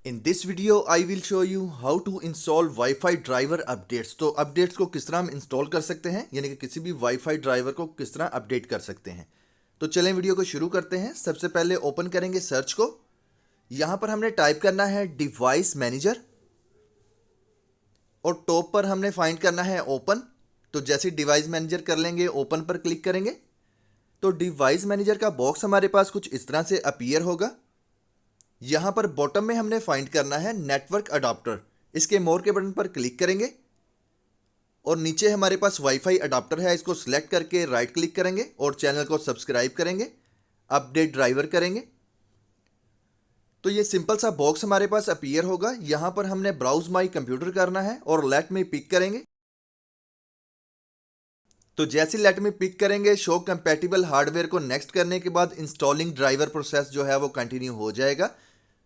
In this video, I will show you how to install Wi-Fi driver updates। तो updates को किस तरह हम इंस्टॉल कर सकते हैं, यानी कि किसी भी वाईफाई ड्राइवर को किस तरह अपडेट कर सकते हैं। तो चलें वीडियो को शुरू करते हैं। सबसे पहले ओपन करेंगे सर्च को। यहाँ पर हमने टाइप करना है डिवाइस मैनेजर और टॉप पर हमने फाइंड करना है ओपन। तो जैसे डिवाइस मैनेजर कर लेंगे, ओपन पर क्लिक करेंगे तो डिवाइस मैनेजर का बॉक्स हमारे पास कुछ इस तरह से अपीयर होगा। यहां पर बॉटम में हमने फाइंड करना है नेटवर्क अडाप्टर। इसके मोर के बटन पर क्लिक करेंगे और नीचे हमारे पास वाईफाई अडाप्टर है, इसको सिलेक्ट करके राइट क्लिक करेंगे और चैनल को सब्सक्राइब करेंगे, अपडेट ड्राइवर करेंगे। तो ये सिंपल सा बॉक्स हमारे पास अपीयर होगा। यहां पर हमने ब्राउज माई कंप्यूटर करना है और लेट में पिक करेंगे। तो जैसे लेट में पिक करेंगे, शो कंपैटिबल हार्डवेयर को नेक्स्ट करने के बाद इंस्टॉलिंग ड्राइवर प्रोसेस जो है वो कंटिन्यू हो जाएगा।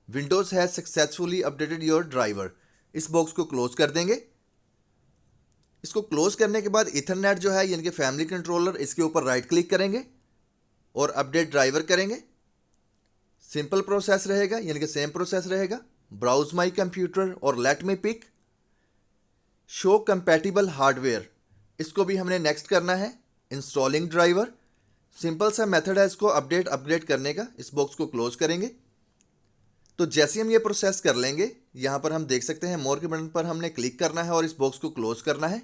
Windows has successfully updated your driver. इस बॉक्स को क्लोज कर देंगे। इसको क्लोज करने के बाद इथरनेट जो है यानी कि फैमिली कंट्रोलर, इसके ऊपर राइट क्लिक करेंगे और अपडेट ड्राइवर करेंगे। सिंपल प्रोसेस रहेगा, यानी कि सेम प्रोसेस रहेगा। ब्राउज माई कंप्यूटर और let me pick, show compatible hardware, इसको भी हमने नेक्स्ट करना है। इंस्टॉलिंग ड्राइवर, सिंपल सा मेथड है इसको अपडेट करने का। इस बॉक्स को क्लोज करेंगे। तो जैसे हम ये प्रोसेस कर लेंगे, यहाँ पर हम देख सकते हैं मोर के बटन पर हमने क्लिक करना है और इस बॉक्स को क्लोज करना है।